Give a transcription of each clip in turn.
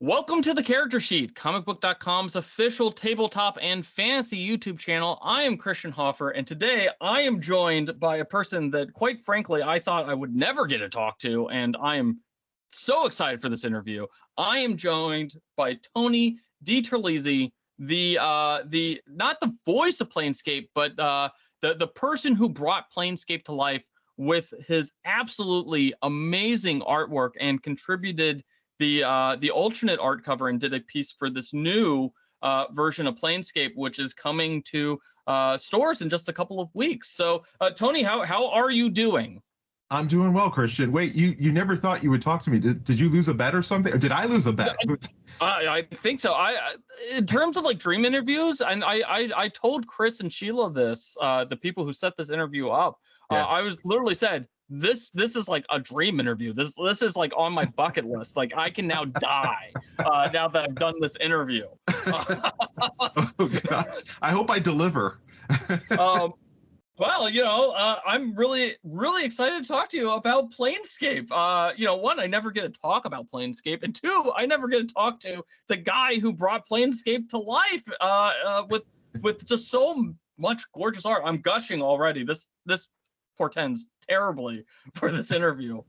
Welcome to the Character Sheet, comicbook.com's official tabletop and fantasy YouTube channel. I am Christian Hoffer, and today I am joined by a person that, quite frankly, I thought I would never get to talk to, and I am so excited for this interview. I am joined by Tony DiTerlizzi, the not the voice of Planescape, but the person who brought Planescape to life with his absolutely amazing artwork and contributed the alternate art cover and did a piece for this new version of Planescape, which is coming to stores in just a couple of weeks. So, Tony, how are you doing? I'm doing well, Christian. Wait, you never thought you would talk to me. Did you lose a bet or something? Or did I lose a bet? I think so. In terms of like dream interviews, and I told Chris and Sheila this, the people who set this interview up. Yeah. I was literally said, this is like a dream interview. This is like on my bucket list. Like I can now die now that I've done this interview. Oh gosh, I hope I deliver. Well, I'm really excited to talk to you about Planescape. One, I never get to talk about Planescape, and two, I never get to talk to the guy who brought Planescape to life with just so much gorgeous art. I'm gushing already. This portends terribly for this interview.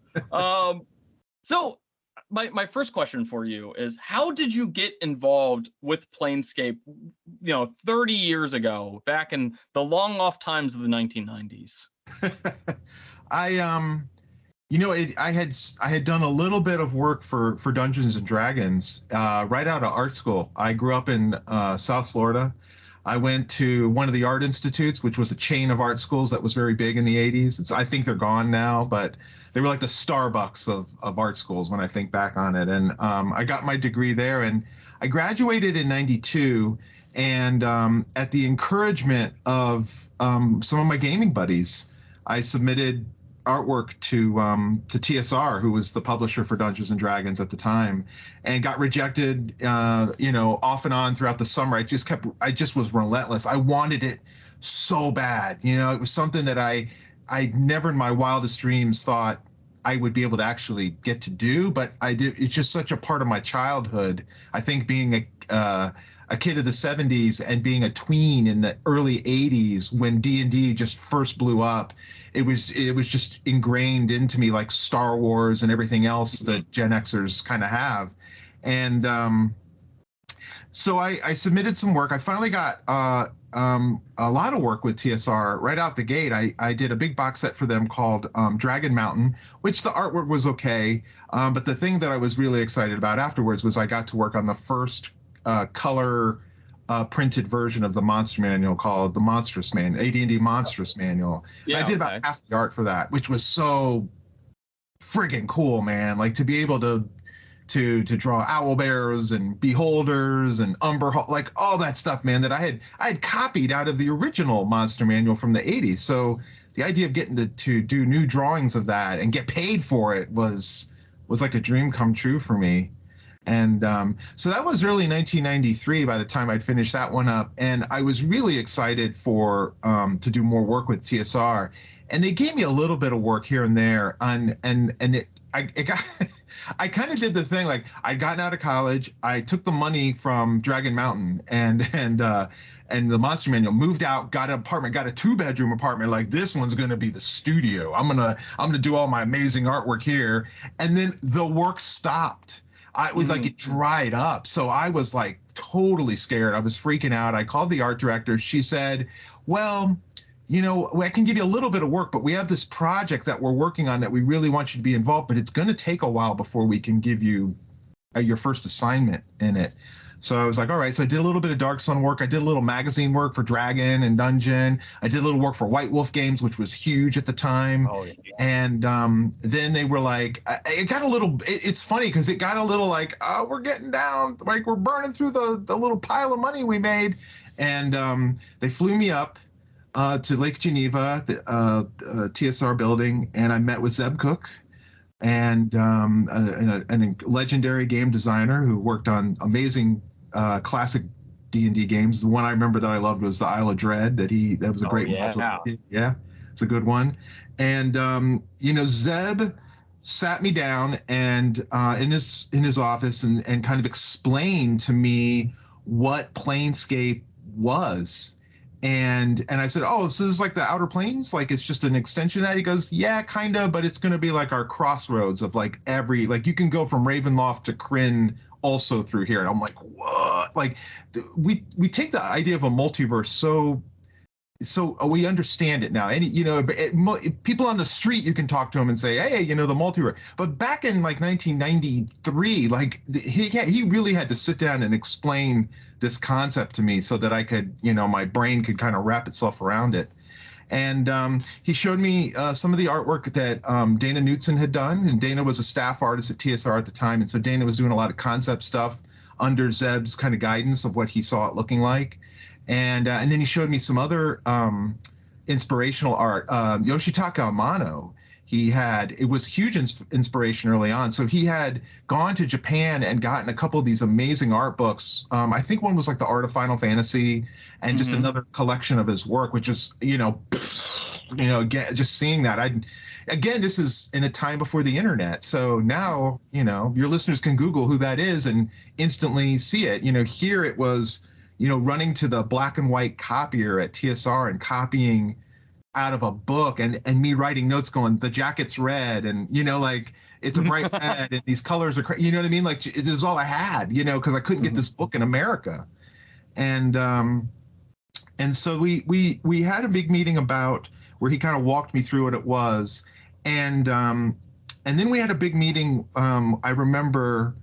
So my first question for you is, how did you get involved with Planescape 30 years ago, back in the long off times of the 1990s? I had done a little bit of work for Dungeons and Dragons right out of art school. I grew up in South Florida. I went to one of the art institutes, which was a chain of art schools that was very big in the 80s. I think they're gone now, but they were like the Starbucks of art schools when I think back on it. And I got my degree there, and I graduated in '92. And at the encouragement of some of my gaming buddies, I submitted artwork to TSR, who was the publisher for Dungeons and Dragons at the time, and got rejected off and on throughout the summer. I just was relentless. I wanted it so bad. It was something that I never in my wildest dreams thought I would be able to actually get to do, but I did. It's just such a part of my childhood. I think being a kid of the 70s and being a tween in the early 80s when D&D just first blew up, it was just ingrained into me, like Star Wars and everything else that Gen Xers kind of have. And so I submitted some work. I finally got a lot of work with TSR right out the gate. I did a big box set for them called Dragon Mountain, which the artwork was okay. But the thing that I was really excited about afterwards was I got to work on the first color printed version of the monster manual called the Monstrous Manual, AD&D Monstrous Manual. Yeah, I did about half the art for that, which was so friggin' cool, man. Like to be able to draw owl bears and beholders and like all that stuff, man, that I had copied out of the original monster manual from the 80s. So the idea of getting to do new drawings of that and get paid for it was like a dream come true for me. And so that was early 1993 by the time I'd finished that one up. And I was really excited to do more work with TSR. And they gave me a little bit of work here and there. I kind of did the thing, like I'd gotten out of college, I took the money from Dragon Mountain and the Monster Manual, moved out, got an apartment, got a 2-bedroom apartment. Like, this one's gonna be the studio. I'm gonna do all my amazing artwork here. And then the work stopped. It was like it dried up. So I was like totally scared. I was freaking out. I called the art director. She said, well, I can give you a little bit of work, but we have this project that we're working on that we really want you to be involved, but it's going to take a while before we can give you your first assignment in it. So I was like, all right. So I did a little bit of Dark Sun work. I did a little magazine work for Dragon and Dungeon. I did a little work for White Wolf Games, which was huge at the time. Oh, yeah. And then they were like, it got a little, it's funny because it got a little like, oh, we're getting down, like we're burning through the little pile of money we made. And they flew me up to Lake Geneva, the TSR building, and I met with Zeb Cook, and a legendary game designer who worked on amazing classic D&D games. The one I remember that I loved was the Isle of Dread. That was a great one. Yeah, it's a good one. And Zeb sat me down and in his office and kind of explained to me what Planescape was. And I said, oh, so this is like the Outer Planes? Like it's just an extension of that? He goes, yeah, kind of, but it's going to be like our crossroads of like like you can go from Ravenloft to Krynn also through here. And I'm like, what? Like we take the idea of a multiverse so we understand it now. And people on the street, you can talk to them and say, hey, the multiverse. But back in like 1993, like he really had to sit down and explain this concept to me so that I could, my brain could kind of wrap itself around it. And he showed me some of the artwork that Dana Knutson had done. And Dana was a staff artist at TSR at the time. And so Dana was doing a lot of concept stuff under Zeb's kind of guidance of what he saw it looking like. And then he showed me some other inspirational art. Yoshitaka Amano, it was huge inspiration early on. So he had gone to Japan and gotten a couple of these amazing art books. I think one was like The Art of Final Fantasy and just another collection of his work, which is, again, just seeing that. Again, this is in a time before the internet. So now, your listeners can Google who that is and instantly see it. Here it was, running to the black and white copier at TSR and copying out of a book and me writing notes going, the jacket's red and, like it's a bright red and these colors are, you know what I mean? Like it was all I had, because I couldn't get this book in America. And so we had a big meeting about where he kind of walked me through what it was. And then we had a big meeting, I remember,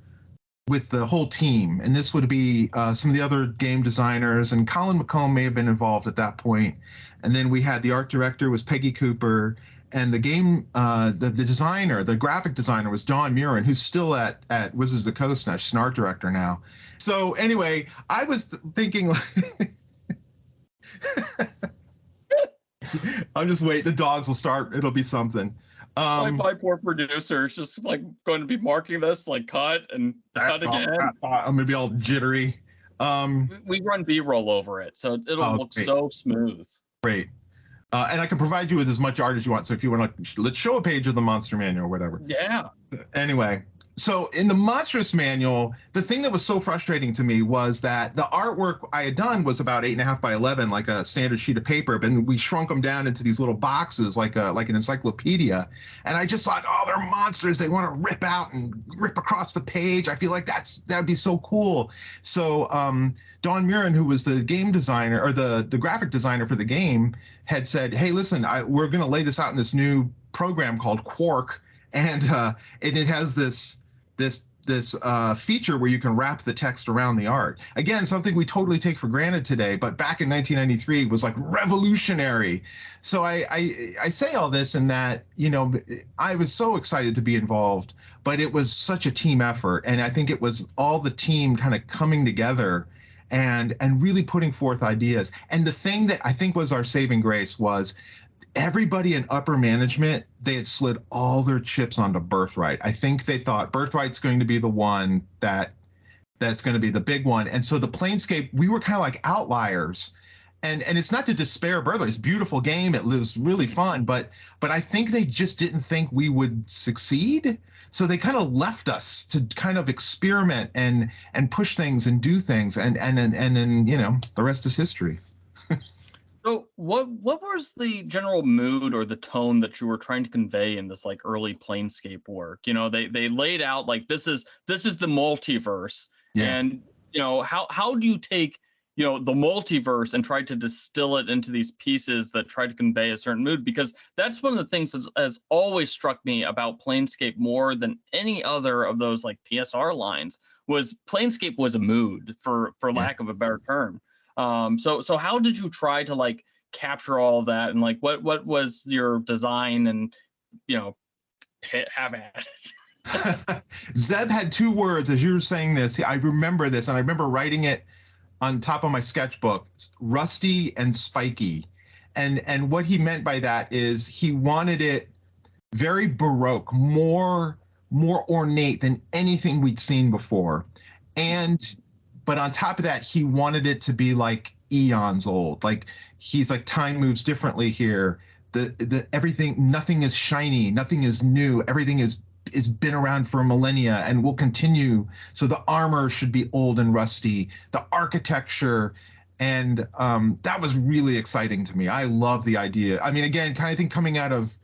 with the whole team, and this would be some of the other game designers, and Colin McComb may have been involved at that point. And then we had the art director was Peggy Cooper, and the game, the designer, the graphic designer was Don Murin, who's still at Wizards of the Coast now. She's an art director now. So anyway, I was thinking, I'm just wait. The dogs will start. It'll be something. My poor producer is just like going to be marking this like cut and cut again. I'm gonna be all jittery. We run B-roll over it, so it'll look great. So smooth. Great. And I can provide you with as much art as you want. So if you want to, let's show a page of the monster manual or whatever. Yeah. Anyway, so in the monstrous manual, the thing that was so frustrating to me was that the artwork I had done was about 8.5 by 11, like a standard sheet of paper, but we shrunk them down into these little boxes, like an encyclopedia. And I just thought, oh, they're monsters. They want to rip out and rip across the page. I feel like that'd be so cool. So Don Murin, who was the game designer or the graphic designer for the game, had said, hey, listen, we're going to lay this out in this new program called Quark. And it has this feature where you can wrap the text around the art. Again, something we totally take for granted today, but back in 1993 was like revolutionary. So I say all this in that, I was so excited to be involved, but it was such a team effort. And I think it was all the team kind of coming together and really putting forth ideas. And the thing that I think was our saving grace was everybody in upper management, they had slid all their chips onto Birthright. I think they thought Birthright's going to be the one that's going to be the big one. And so the Planescape, we were kind of like outliers. And it's not to despair Birthright. It's a beautiful game. It was really fun. But I think they just didn't think we would succeed. So they kind of left us to kind of experiment and push things and do things. And then, the rest is history. So what was the general mood or the tone that you were trying to convey in this like early Planescape work? They laid out like this is the multiverse. Yeah. And how do you take the multiverse and try to distill it into these pieces that try to convey a certain mood? Because that's one of the things that has always struck me about Planescape more than any other of those like TSR lines was Planescape was a mood for lack of a better term. So how did you try to like capture all of that and like what was your design and have at it? Zeb had two words as you were saying this. I remember this and I remember writing it on top of my sketchbook, rusty and spiky. And what he meant by that is he wanted it very Baroque, more ornate than anything we'd seen before. But on top of that, he wanted it to be like eons old. Like he's like, time moves differently here. The everything, nothing is shiny, nothing is new. Everything is has been around for millennia and will continue. So the armor should be old and rusty, the architecture. And that was really exciting to me. I love the idea. I mean, again, kind of think coming out of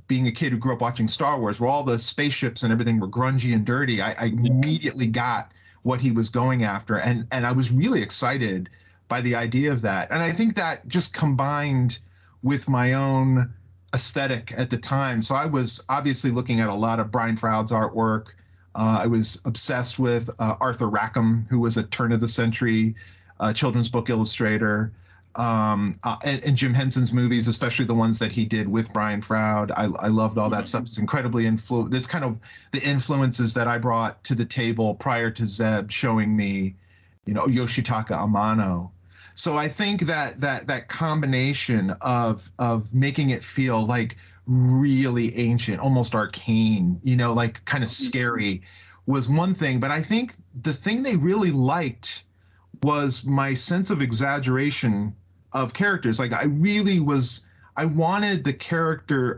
being a kid who grew up watching Star Wars, where all the spaceships and everything were grungy and dirty, I immediately got what he was going after. And I was really excited by the idea of that. And I think that just combined with my own aesthetic at the time. So I was obviously looking at a lot of Brian Froud's artwork. I was obsessed with Arthur Rackham, who was a turn of the century children's book illustrator, and Jim Henson's movies, especially the ones that he did with Brian Froud. I loved all that stuff. It's incredibly This kind of the influences that I brought to the table prior to Zeb showing me, Yoshitaka Amano. So I think that combination of making it feel like really ancient, almost arcane, like kind of scary, was one thing. But I think the thing they really liked was my sense of exaggeration of characters. Like I wanted the character.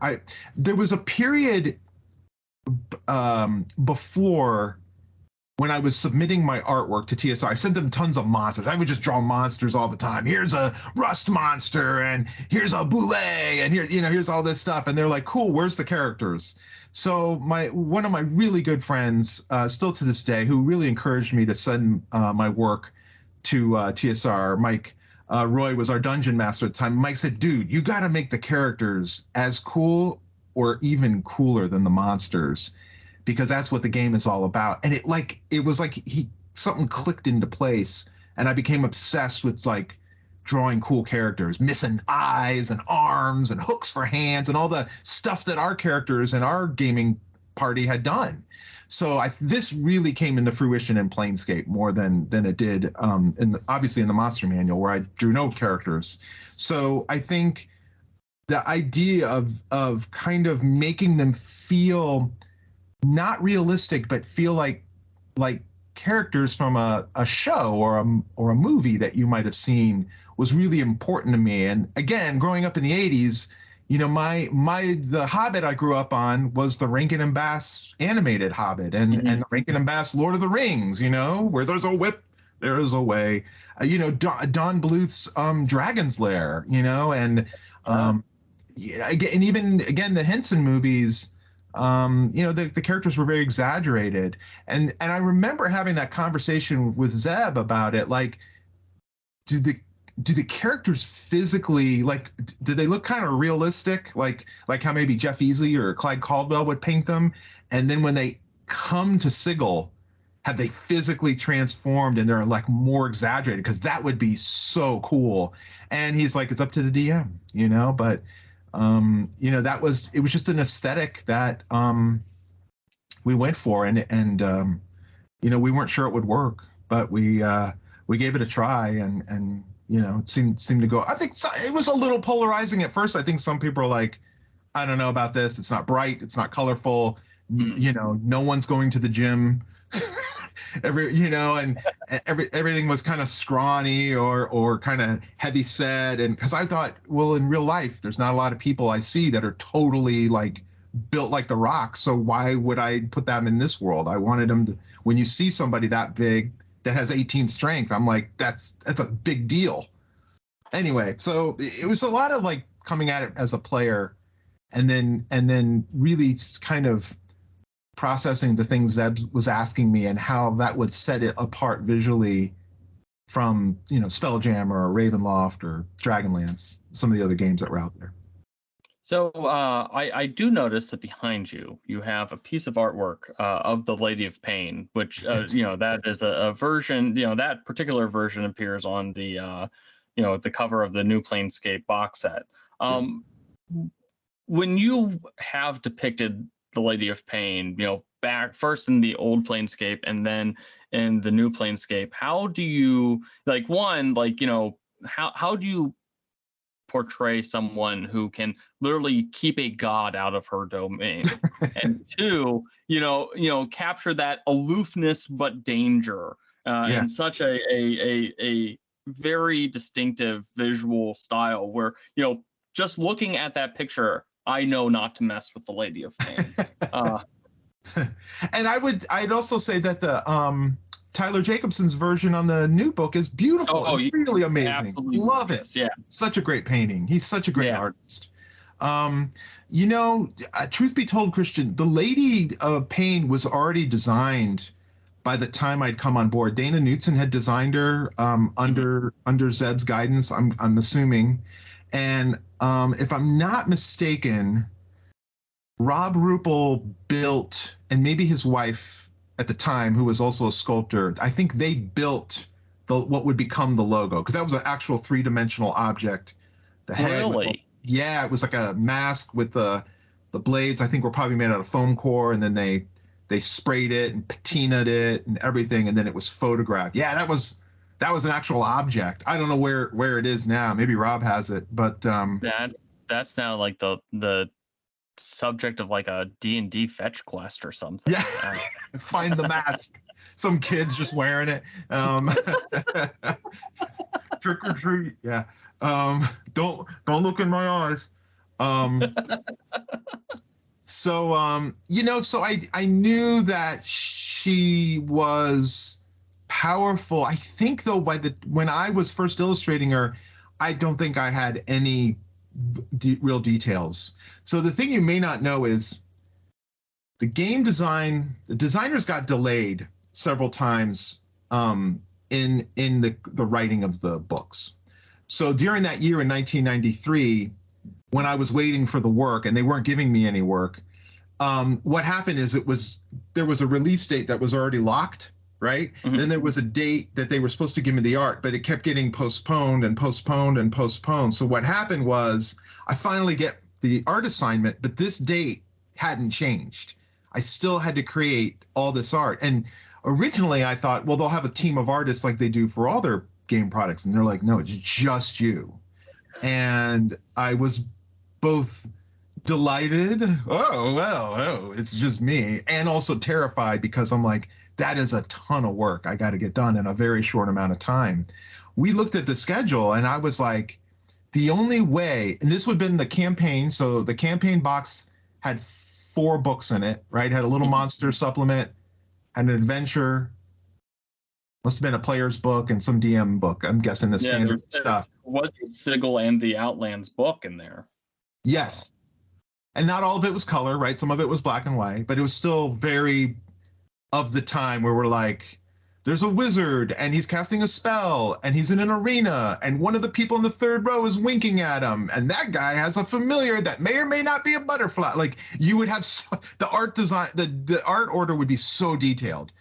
There was a period before, when I was submitting my artwork to TSR, I sent them tons of monsters. I would just draw monsters all the time. Here's a rust monster, and here's a boule, and here's all this stuff. And they're like, cool, where's the characters? So one of my really good friends, still to this day, who really encouraged me to send my work to TSR, Mike Roy was our dungeon master at the time. Mike said, dude, you got to make the characters as cool or even cooler than the monsters, because that's what the game is all about. And it was like something clicked into place, and I became obsessed with like drawing cool characters, missing eyes and arms and hooks for hands and all the stuff that our characters and our gaming party had done. So this really came into fruition in Planescape more than it did obviously in the Monster Manual, where I drew no characters. So I think the idea of kind of making them feel not realistic, but feel like characters from a show or a movie that you might have seen was really important to me. And again, growing up in the 80s, the Hobbit I grew up on was the Rankin and Bass animated Hobbit, and the Rankin and Bass Lord of the Rings, where there's a whip, there is a way. Don Bluth's Dragon's Lair, and again the Henson movies. The characters were very exaggerated, and I remember having that conversation with Zeb about it. Like, do the characters physically, like, do they look kind of realistic, like how maybe Jeff Easley or Clyde Caldwell would paint them? And then when they come to Sigil, have they physically transformed and they're like more exaggerated? Because that would be so cool. And he's like, it's up to the DM, but it was just an aesthetic that we went for, and we weren't sure it would work, but we gave it a try, and it seemed to go. I think it was a little polarizing at first. I think some people are like, I don't know about this. It's not bright. It's not colorful. No one's going to the gym. Everything was kind of scrawny or kind of heavy set. And because I thought, well, in real life, there's not a lot of people I see that are totally like built like the Rock. So why would I put them in this world? I wanted them to, when you see somebody that big that has 18 strength, I'm like, that's a big deal. Anyway, so it was a lot of like coming at it as a player, and then really kind of processing the things Zeb was asking me and how that would set it apart visually from Spelljammer or Ravenloft or Dragonlance, some of the other games that were out there. So I do notice that behind you have a piece of artwork of the Lady of Pain, which that is a version. That particular version appears on the the cover of the new Planescape box set. When you have depicted the Lady of Pain, back first in the old Planescape and then in the new Planescape, how do you how do you portray someone who can literally keep a god out of her domain, and two, capture that aloofness but danger in such a very distinctive visual style where just looking at that picture, I know not to mess with the Lady of Pain. And I'd also say that the Tyler Jacobson's version on the new book is beautiful. Oh, really amazing. absolutely Love gorgeous. it. Yeah. Such a great painting. He's such a great artist. Truth be told, Christian, the Lady of Pain was already designed by the time I'd come on board. Dana Knutson had designed her under Zeb's guidance, I'm assuming. And if I'm not mistaken, Rob Ruppel built, and maybe his wife at the time, who was also a sculptor, I think they built what would become the logo, because that was an actual three-dimensional object. The head. Really? Yeah, it was like a mask with the blades. I think were probably made out of foam core, and then they sprayed it and patinaed it and everything, and then it was photographed. Yeah, that was an actual object. I don't know where it is now. Maybe Rob has it, but that's now like the subject of like a D&D fetch quest or something. Yeah. Find the mask. Some kids just wearing it. Trick or treat. Yeah. Don't look in my eyes. So I knew that she was powerful. I think though when I was first illustrating her, I don't think I had any real details. So the thing you may not know is the designers got delayed several times in the writing of the books. So during that year in 1993, when I was waiting for the work and they weren't giving me any work, what happened is there was a release date that was already locked, right? Mm-hmm. Then there was a date that they were supposed to give me the art, but it kept getting postponed and postponed and postponed. So what happened was I finally get the art assignment, but this date hadn't changed. I still had to create all this art. And originally I thought, well, they'll have a team of artists like they do for all their game products. And they're like, no, it's just you. And I was both delighted, it's just me, and also terrified, because I'm like, that is a ton of work I got to get done in a very short amount of time. We looked at the schedule and I was like, the only way, and this would have been the campaign, so the campaign box had 4 books in it, right? Had a little monster supplement, had an adventure, must have been a player's book, and some DM book. I'm guessing the standard stuff. Was the Sigil and the Outlands book in there? Yes. And not all of it was color, right? Some of it was black and white, but it was still very of the time, where we're like, there's a wizard and he's casting a spell and he's in an arena and one of the people in the 3rd row is winking at him, and that guy has a familiar that may or may not be a butterfly. Like, you would have the art design, the art order would be so detailed.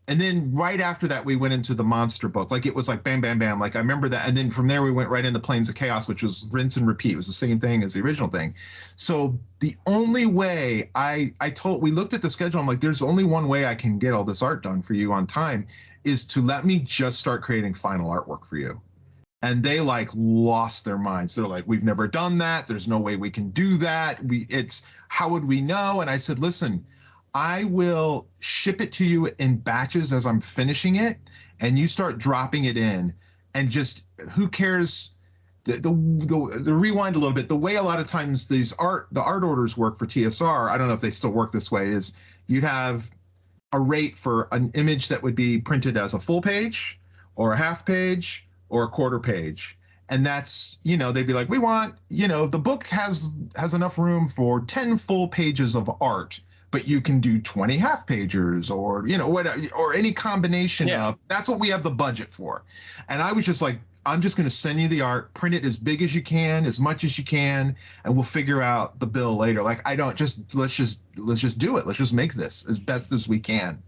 And then right after that, we went into the monster book. Like, it was like bam, bam, bam. Like, I remember that. And then from there, we went right into Planes of Chaos, which was rinse and repeat. It was the same thing as the original thing. So the only way we looked at the schedule. I'm like, there's only one way I can get all this art done for you on time, is to let me just start creating final artwork for you. And they like lost their minds. They're like, we've never done that. There's no way we can do that. How would we know? And I said, listen, I will ship it to you in batches as I'm finishing it, and you start dropping it in, and just, who cares? The rewind a little bit. The way a lot of times the art orders work for TSR, I don't know if they still work this way, is you'd have a rate for an image that would be printed as a full page or a half page or a quarter page. And that's, they'd be like, we want, the book has enough room for 10 full pages of art, but you can do 20 half pagers, or, whatever, or any combination of, that's what we have the budget for. And I was just like, I'm just going to send you the art, print it as big as you can, as much as you can, and we'll figure out the bill later. Like, let's just do it. Let's just make this as best as we can.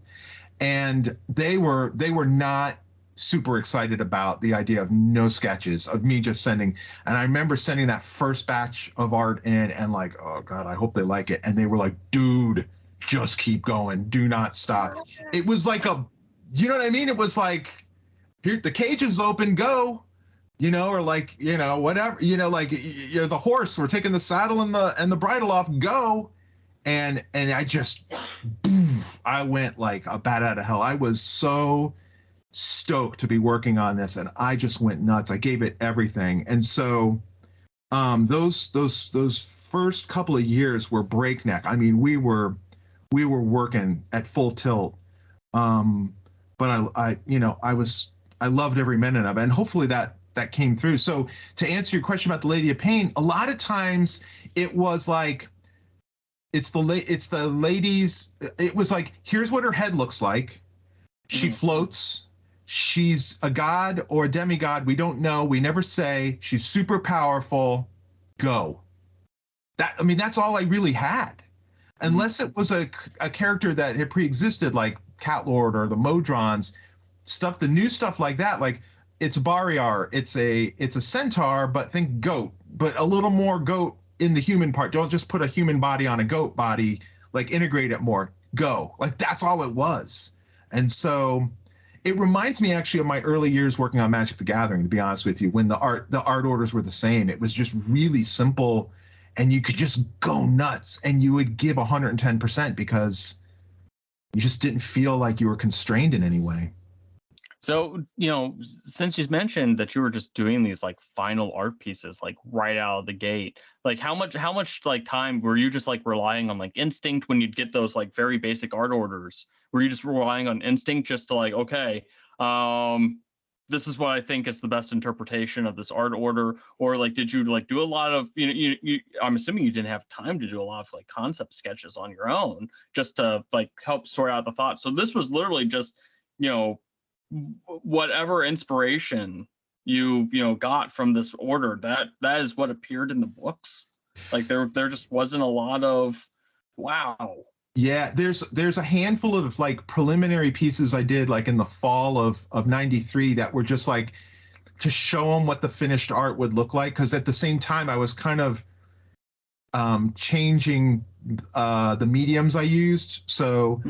And they were not super excited about the idea of no sketches, of me just sending. And I remember sending that first batch of art in, and like, oh God, I hope they like it. And they were like, dude, just keep going. Do not stop. It was like you know what I mean? It was like, here, the cage is open, go, or like, whatever, like, you're the horse, we're taking the saddle and the bridle off, go. And I just, I went like a bat out of hell. I was so stoked to be working on this, and I just went nuts. I gave it everything. And so those first couple of years were breakneck. I mean, we were we were working at full tilt. But I loved every minute of it, and hopefully that came through. So to answer your question about the Lady of Pain, a lot of times it was like it's the ladies. It was like, here's what her head looks like. She floats. She's a god or a demigod. We don't know. We never say. She's super powerful. Go. That's all I really had. Unless it was a character that had pre-existed, like Catlord or the Modrons, the new stuff like that, like it's Barriar, it's a centaur, but think goat, but a little more goat in the human part. Don't just put a human body on a goat body, like integrate it more. Go. Like that's all it was. And so it reminds me actually of my early years working on Magic the Gathering, to be honest with you, when the art orders were the same. It was just really simple, and you could just go nuts, and you would give 110% because you just didn't feel like you were constrained in any way. So, since you mentioned that you were just doing these like final art pieces, like right out of the gate, like how much like time were you just like relying on like instinct when you'd get those like very basic art orders? Were you just relying on instinct just to like, okay, this is what I think is the best interpretation of this art order? Or like, did you like do a lot of, I'm assuming you didn't have time to do a lot of like concept sketches on your own just to like help sort out the thought. So this was literally just, whatever inspiration you got from this order, that is what appeared in the books. Like there just wasn't a lot of wow. Yeah, there's a handful of like preliminary pieces I did like in the fall of 93 that were just like to show them what the finished art would look like, because at the same time I was kind of changing the mediums I used. So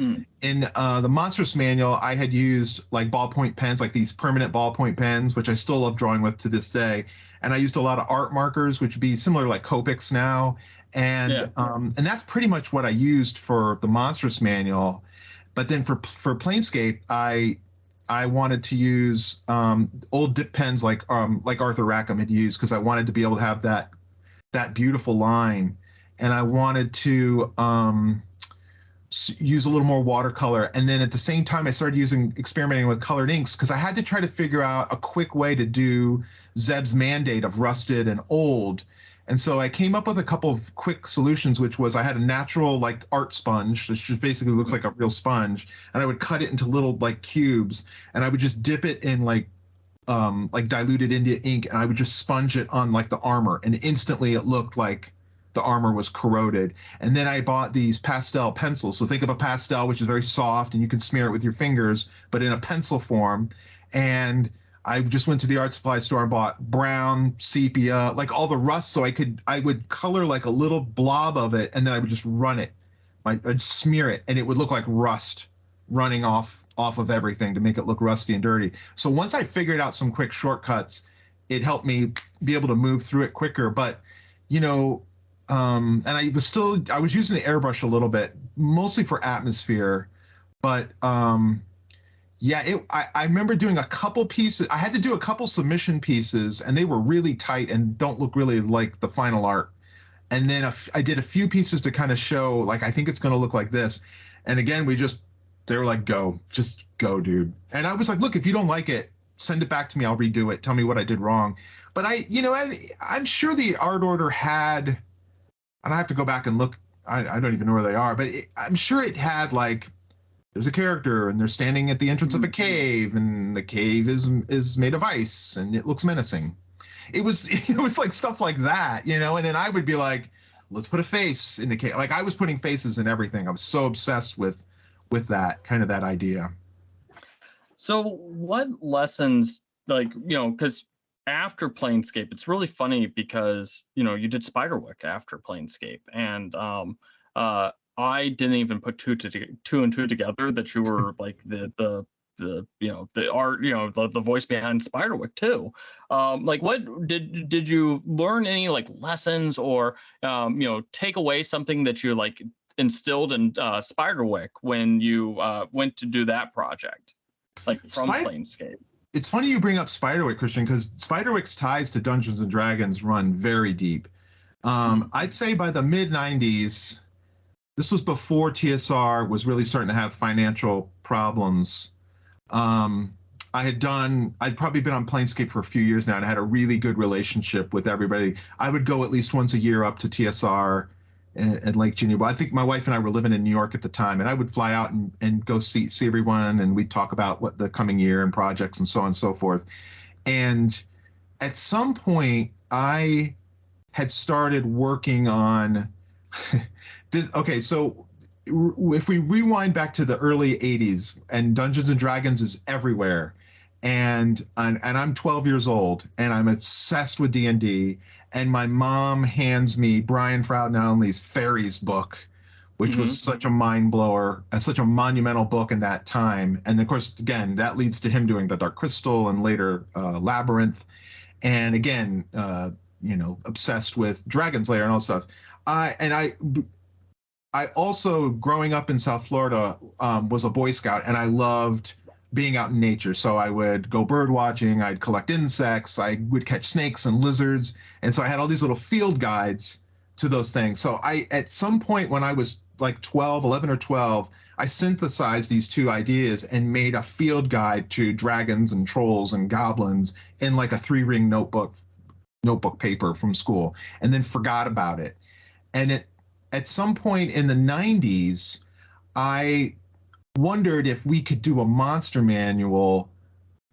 in the Monstrous Manual, I had used like ballpoint pens, like these permanent ballpoint pens, which I still love drawing with to this day. And I used a lot of art markers, which would be similar to like Copics now. And that's pretty much what I used for the Monstrous Manual. But then for Planescape, I wanted to use old dip pens like Arthur Rackham had used, because I wanted to be able to have that beautiful line, and I wanted to use a little more watercolor. And then at the same time, I started experimenting with colored inks, because I had to try to figure out a quick way to do Zeb's mandate of rusted and old. And so I came up with a couple of quick solutions, which was I had a natural like art sponge, which just basically looks like a real sponge, and I would cut it into little like cubes, and I would just dip it in like diluted India ink, and I would just sponge it on like the armor, and instantly it looked like the armor was corroded. And then I bought these pastel pencils. So think of a pastel, which is very soft and you can smear it with your fingers, but in a pencil form. And I just went to the art supply store and bought brown, sepia, like all the rust, so I would color like a little blob of it, and then I would just run it. I'd smear it, and it would look like rust running off of everything to make it look rusty and dirty. So once I figured out some quick shortcuts, it helped me be able to move through it quicker. But, and I was using the airbrush a little bit, mostly for atmosphere. But I remember doing a couple pieces. I had to do a couple submission pieces, and they were really tight and don't look really like the final art. And then I did a few pieces to kind of show, like, I think it's going to look like this. And again, they were like, just go, dude. And I was like, look, if you don't like it, send it back to me. I'll redo it. Tell me what I did wrong. But I'm sure the art order had, and I have to go back and look. I don't even know where they are, but I'm sure it had like, there's a character and they're standing at the entrance of a cave, and the cave is made of ice and it looks menacing. It was like stuff like that, and then I would be like, let's put a face in the cave. Like I was putting faces in everything. I was so obsessed with that kind of that idea. So what lessons, like, because after Planescape, it's really funny because, you did Spiderwick after Planescape, and I didn't even put two and two together that you were like the art, the voice behind Spiderwick too. Like, what did you learn any like lessons, or take away something that you like instilled in Spiderwick when you went to do that project, like from Planescape? It's funny you bring up Spiderwick, Christian, because Spiderwick's ties to Dungeons and Dragons run very deep. I'd say by the mid 90s, this was before TSR was really starting to have financial problems. I'd probably been on Planescape for a few years now, and I had a really good relationship with everybody. I would go at least once a year up to TSR and Lake Geneva. I think my wife and I were living in New York at the time, and I would fly out and go see everyone, and we'd talk about what the coming year and projects and so on and so forth. And at some point, I had started working on this. Okay, so if we rewind back to the early 80s, and Dungeons and Dragons is everywhere, and I'm 12 years old, and I'm obsessed with D&D, and my mom hands me Brian Froudnally's Fairies book, which was such a mind blower, such a monumental book in that time. And of course, again, that leads to him doing the Dark Crystal and later Labyrinth, and again, obsessed with Dragon's Lair and all stuff. I also, growing up in South Florida, was a Boy Scout, and I loved being out in nature. So I would go bird watching, I'd collect insects, I would catch snakes and lizards. And so I had all these little field guides to those things. So at some point when I was like 11 or 12, I synthesized these two ideas and made a field guide to dragons and trolls and goblins in like a 3-ring notebook paper from school, and then forgot about it. And at some point in the 90s, I wondered if we could do a monster manual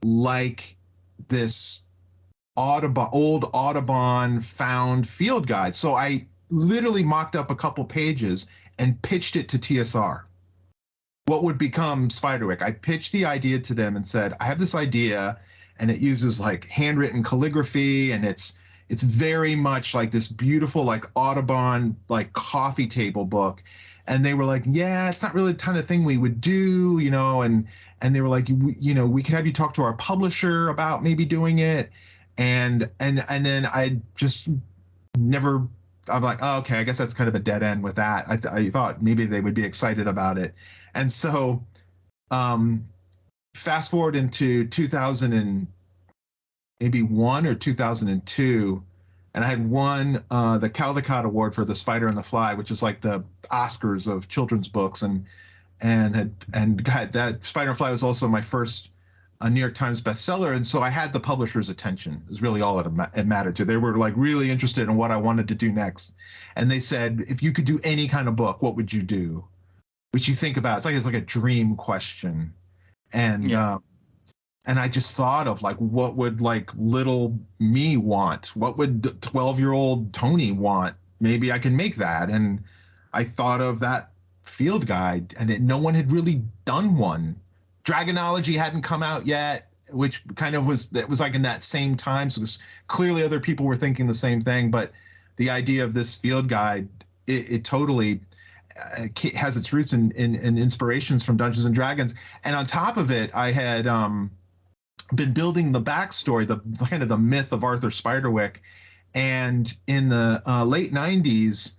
like this old Audubon found field guide. So I literally mocked up a couple pages and pitched it to TSR, what would become Spiderwick. I pitched the idea to them and said, I have this idea, and it uses like handwritten calligraphy, and it's very much like this beautiful like Audubon like coffee table book. And they were like, yeah, it's not really the kind of thing we would do, and they were like, we could have you talk to our publisher about maybe doing it. And then I just never, I'm like, oh, okay, I guess that's kind of a dead end with that. I thought maybe they would be excited about it. And so fast forward into 2001 or 2002, and I had won the Caldecott Award for The Spider and the Fly, which is like the Oscars of children's books, and got that. Spider and Fly was also my first New York Times bestseller, and so I had the publisher's attention. It was really all it mattered to. They were like really interested in what I wanted to do next, and they said, if you could do any kind of book, what would you do? Which you think about, it's like a dream question, and and I just thought of like, what would like little me want? What would 12-year-old Tony want? Maybe I can make that. And I thought of that field guide, and no one had really done one. Dragonology hadn't come out yet, which kind of was like in that same time. So it was clearly other people were thinking the same thing. But the idea of this field guide, it totally has its roots in inspirations from Dungeons and Dragons. And on top of it, I had been building the backstory, the kind of the myth of Arthur Spiderwick. And in the late 90s,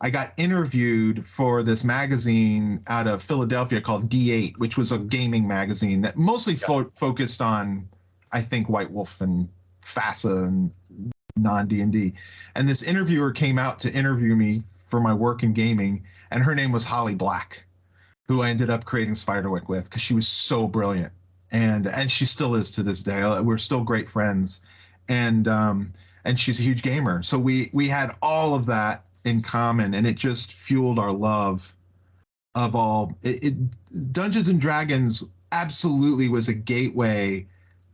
I got interviewed for this magazine out of Philadelphia called D8, which was a gaming magazine that mostly focused on, I think, White Wolf and FASA and non-D&D. And this interviewer came out to interview me for my work in gaming, and her name was Holly Black, who I ended up creating Spiderwick with because she was so brilliant. And she still is to this day. We're still great friends, and she's a huge gamer. So we had all of that in common, and it just fueled our love of all. Dungeons and Dragons absolutely was a gateway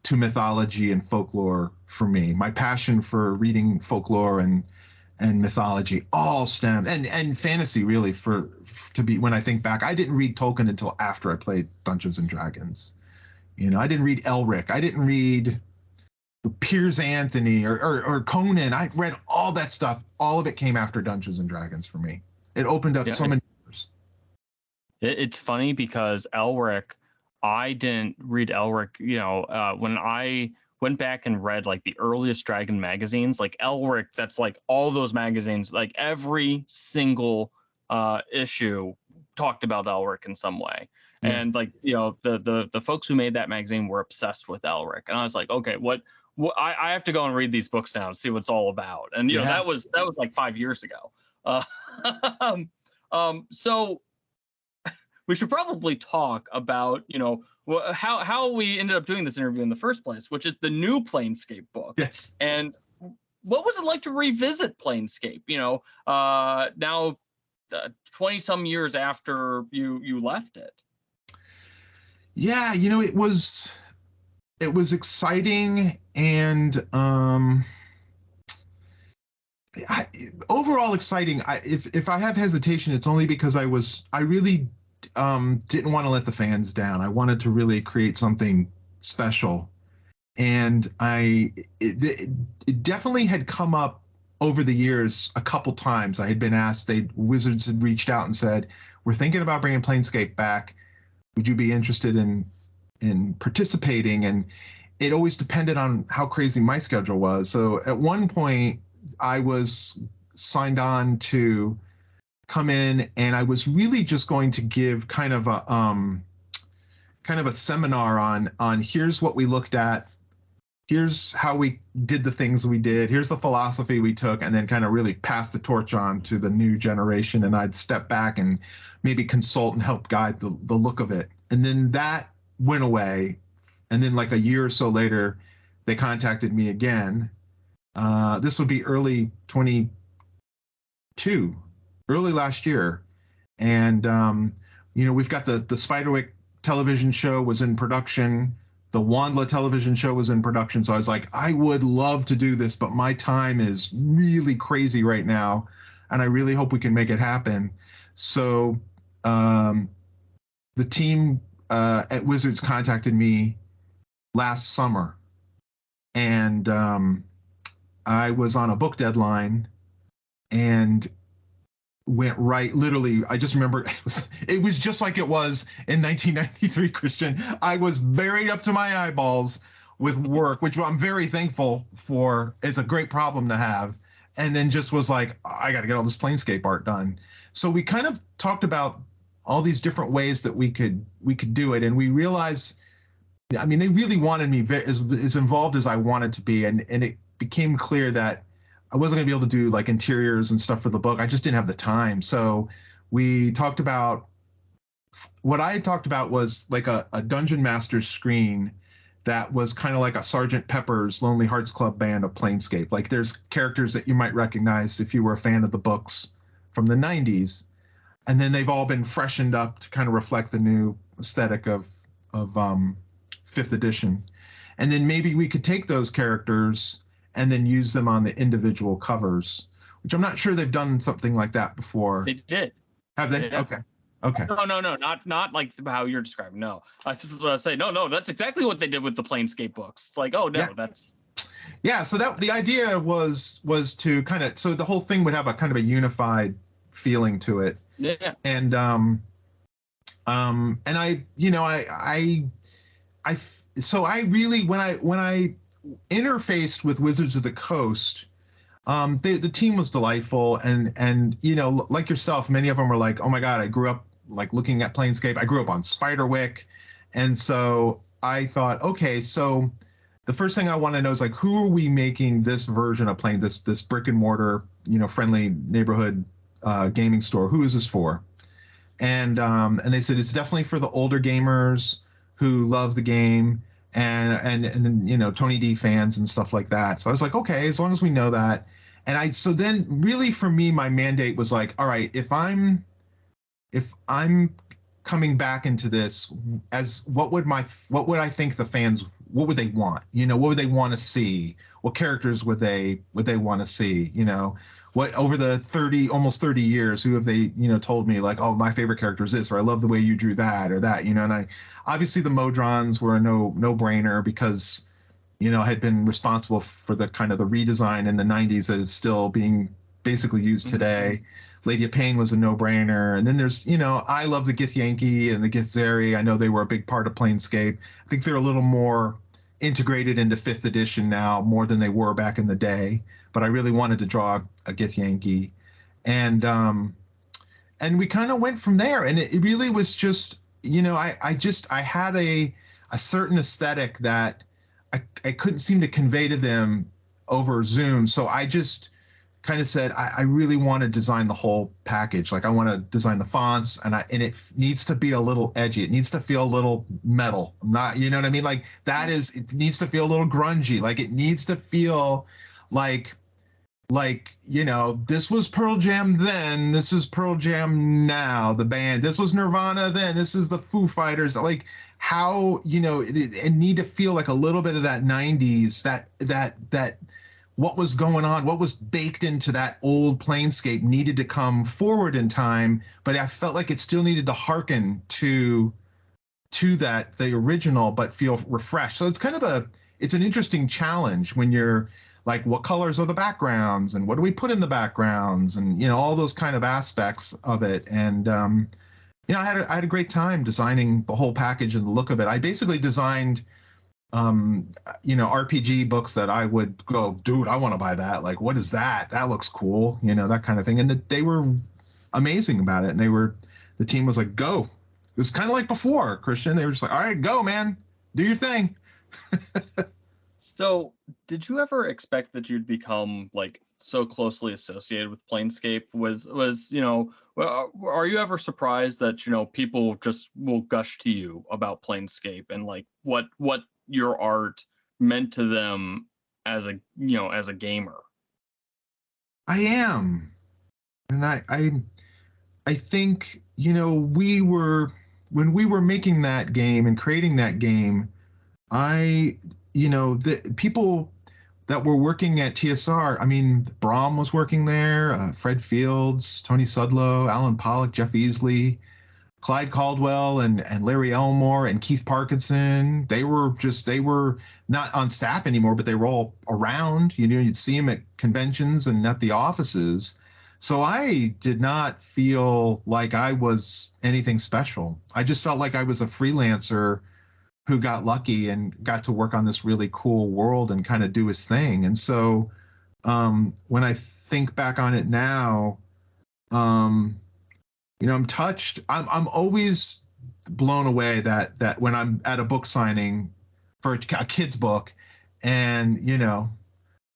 to mythology and folklore for me. My passion for reading folklore and mythology all stemmed, and fantasy really when I think back. I didn't read Tolkien until after I played Dungeons and Dragons. I didn't read Elric. I didn't read Piers Anthony or Conan. I read all that stuff. All of it came after Dungeons and Dragons for me. It opened up so many doors. It's funny because Elric, I didn't read Elric. When I went back and read like the earliest Dragon magazines, like Elric, that's like all those magazines, like every single issue talked about Elric in some way. Yeah. And like, the folks who made that magazine were obsessed with Elric. And I was like, okay, what I have to go and read these books now and see what it's all about. And, that was like 5 years ago. So we should probably talk about, how we ended up doing this interview in the first place, which is the new Planescape book. Yes. And what was it like to revisit Planescape? Now 20 some years after you left it. Yeah, it was exciting, and overall exciting. If I have hesitation, it's only because I really didn't want to let the fans down. I wanted to really create something special, and it definitely had come up over the years a couple times. I had been asked. Wizards had reached out and said, "We're thinking about bringing Planescape back. Would you be interested in participating?" And it always depended on how crazy my schedule was. So at one point, I was signed on to come in, and I was really just going to give kind of a seminar on here's what we looked at, here's how we did the things we did, here's the philosophy we took, and then kind of really pass the torch on to the new generation. And I'd step back and maybe consult and help guide the look of it. And then that went away. And then like a year or so later, they contacted me again. This would be early last year. And, we've got the Spiderwick television show was in production. The Wandla television show was in production. So I was like, I would love to do this, but my time is really crazy right now. And I really hope we can make it happen. So the team at Wizards contacted me last summer, and I was on a book deadline and went right, literally, I just remember it was just like it was in 1993, Christian. I was buried up to my eyeballs with work, which I'm very thankful for. It's a great problem to have. And then just was like, I got to get all this Planescape art done. So we kind of talked about all these different ways that we could do it. And we realized, I mean, they really wanted me as involved as I wanted to be. And it became clear that I wasn't going to be able to do like interiors and stuff for the book. I just didn't have the time. So we talked about, what I had talked about was like a Dungeon Master screen that was kind of like a Sergeant Pepper's Lonely Hearts Club Band of Planescape. Like there's characters that you might recognize if you were a fan of the books from the 90s. And then they've all been freshened up to kind of reflect the new aesthetic of 5th edition. And then maybe we could take those characters and then use them on the individual covers, which I'm not sure they've done something like that before. They did. Have they? Yeah. Okay. No, not like how you're describing. No, I was going to say, no, that's exactly what they did with the Planescape books. It's like, oh no, that's. Yeah. So the idea was to kind of, so the whole thing would have a kind of a unified feeling to it. Yeah. And so I really, when I interfaced with Wizards of the Coast, the team was delightful, and like yourself, many of them were like, oh my God, I grew up like looking at Planescape. I grew up on Spiderwick. And so I thought, okay, so the first thing I want to know is like, who are we making this version of this brick and mortar, friendly neighborhood gaming store? Who is this for? And they said it's definitely for the older gamers who love the game, and Tony D fans and stuff like that. So I was like, okay, as long as we know that. And so then really for me, my mandate was like, all right, if I'm coming back into this, as what would I think the fans, what would they want? What would they want to see? What characters would they want to see? What over the almost 30 years, who have they, told me like, oh, my favorite character is this, or I love the way you drew that or that, and I obviously the Modrons were a no-brainer because, I had been responsible for the kind of the redesign in the 90s that is still being basically used today. Lady of Pain was a no-brainer. And then there's, I love the Githyanki and the Githzeri. I know they were a big part of Planescape. I think they're a little more integrated into 5th edition now, more than they were back in the day. But I really wanted to draw a Githyanki. And we kind of went from there. And it really was just, I had a certain aesthetic that I couldn't seem to convey to them over Zoom. So I just kind of said, I really want to design the whole package. Like I want to design the fonts, and it needs to be a little edgy. It needs to feel a little metal. Not, you know what I mean? Like it needs to feel a little grungy. Like it needs to feel like, this was Pearl Jam then, this is Pearl Jam now, the band. This was Nirvana then, this is the Foo Fighters. Like how, it need to feel like a little bit of that 90s, that what was going on, what was baked into that old Planescape needed to come forward in time, but I felt like it still needed to hearken to that, the original, but feel refreshed. So it's an interesting challenge when you're like, what colors are the backgrounds and what do we put in the backgrounds, and all those kind of aspects of it. And I had a great time designing the whole package and the look of it. I basically designed RPG books that I would go, dude, I want to buy that. Like, what is that? That looks cool, that kind of thing. And they were amazing about it. And the team was like, go. It was kind of like before, Christian. They were just like, all right, go, man, do your thing. So did you ever expect that you'd become like so closely associated with Planescape? Are you ever surprised that, people just will gush to you about Planescape and like what your art meant to them as a gamer? I am. And I think, when we were making that game and creating that game, the people that were working at TSR, I mean, Brahm was working there, Fred Fields, Tony Sudlow, Alan Pollock, Jeff Easley, Clyde Caldwell, and Larry Elmore and Keith Parkinson. They were not on staff anymore, but they were all around. You'd see them at conventions and at the offices. So I did not feel like I was anything special. I just felt like I was a freelancer who got lucky and got to work on this really cool world and kind of do his thing. And so when I think back on it now, I'm touched. I'm always blown away that when I'm at a book signing for a kid's book and,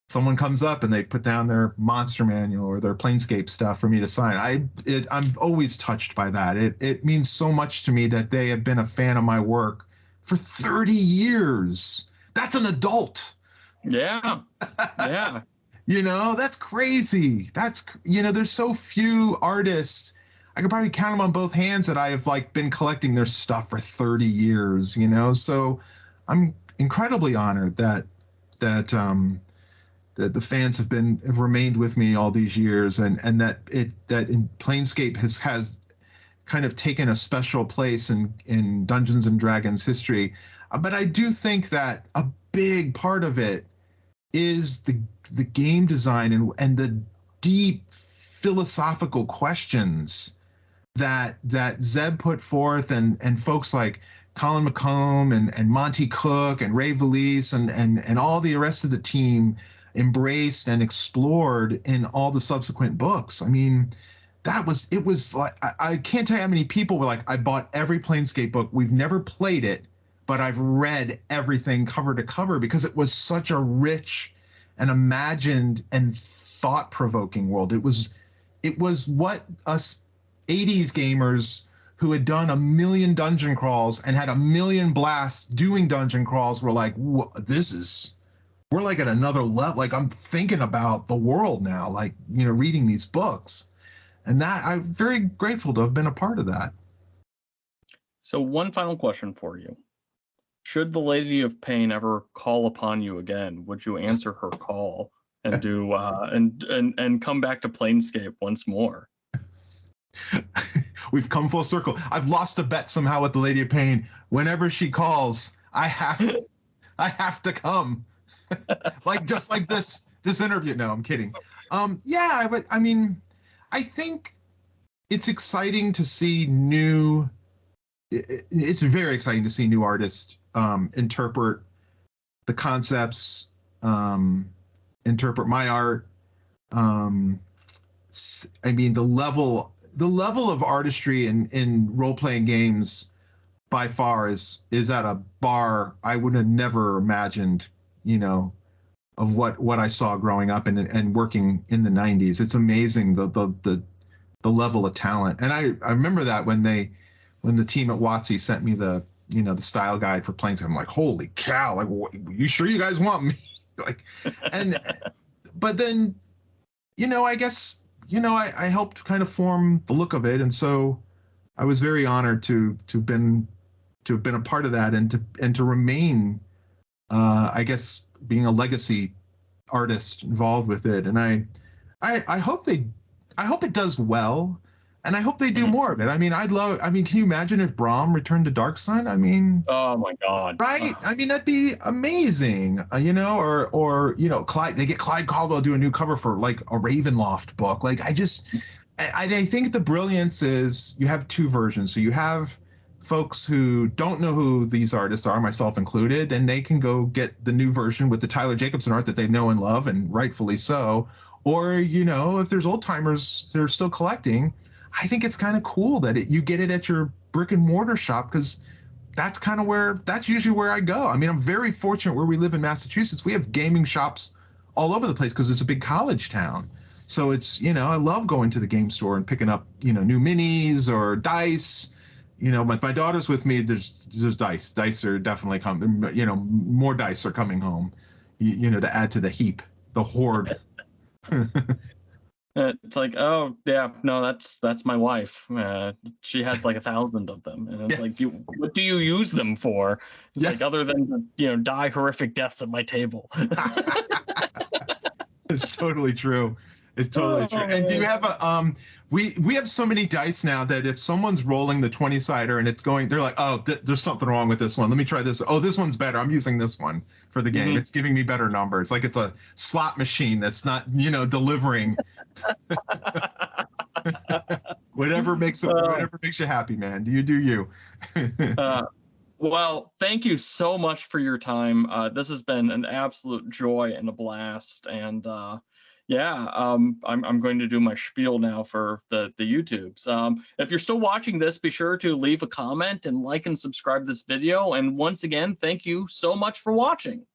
someone comes up and they put down their Monster Manual or their Planescape stuff for me to sign. I'm always touched by that. It means so much to me that they have been a fan of my work for 30 years. That's an adult. Yeah. Yeah. That's crazy. There's so few artists. I could probably count them on both hands that I have been collecting their stuff for 30 years, So I'm incredibly honored that the fans have remained with me all these years, and that in Planescape has kind of taken a special place in Dungeons and Dragons history. But I do think that a big part of it is the game design and the deep philosophical questions that Zeb put forth, and folks like Colin McComb and Monty Cook and Ray Valise and all the rest of the team embraced and explored in all the subsequent books. I mean, it was like, I can't tell you how many people were like, I bought every Planescape book. We've never played it, but I've read everything cover to cover, because it was such a rich and imagined and thought-provoking world. It was what us 80s gamers who had done 1 million dungeon crawls and had 1 million blasts doing dungeon crawls were like, we're like at another level. Like, I'm thinking about the world now, like, reading these books. And that, I'm very grateful to have been a part of that. So one final question for you. Should the Lady of Pain ever call upon you again, would you answer her call and do and come back to Planescape once more? We've come full circle. I've lost a bet somehow with the Lady of Pain. Whenever she calls, I have to come. just like this interview. No, I'm kidding. I think it's exciting to see it's very exciting to see new artists interpret the concepts, interpret my art. The level of artistry in role-playing games by far is at a bar I would have never imagined, what I saw growing up and working in the 90s. It's amazing the level of talent. And I remember that when the team at WotC sent me the style guide for Planescape, I'm like, holy cow! Like, you sure you guys want me? Like, but then, I guess, I helped kind of form the look of it, and so I was very honored to have been a part of that, and to remain, I guess, being a legacy artist involved with it. And I hope it does well, and I hope they do more of it. I mean, can you imagine if Braum returned to Darksun? I mean, oh my God, right? I mean, that'd be amazing, or Clyde. They get Clyde Caldwell do a new cover for like a Ravenloft book. Like, I think the brilliance is you have two versions. So you have folks who don't know who these artists are, myself included, and they can go get the new version with the Tyler Jacobson art that they know and love, and rightfully so. Or, if there's old timers that are still collecting, I think it's kind of cool that you get it at your brick and mortar shop, because that's usually where I go. I mean, I'm very fortunate where we live in Massachusetts. We have gaming shops all over the place because it's a big college town. So it's, I love going to the game store and picking up, new minis or dice. My daughter's with me. There's dice. Dice are definitely coming. More dice are coming home. To add to the heap, the hoard. It's like, oh yeah, no, that's my wife. She has like 1,000 of them, and it's Yes. like, what do you use them for? It's like, other than die horrific deaths at my table. It's totally true. It's totally true. And do you have a we have so many dice now that if someone's rolling the 20-sider and it's going, they're like, oh, there's something wrong with this one. Let me try this. Oh, this one's better. I'm using this one for the game. It's giving me better numbers. Like, it's a slot machine that's not, delivering. Whatever makes you happy, man. You do you. Well, thank you so much for your time. This has been an absolute joy and a blast. And I'm going to do my spiel now for the YouTubes. If you're still watching this, be sure to leave a comment and like and subscribe this video. And once again, thank you so much for watching.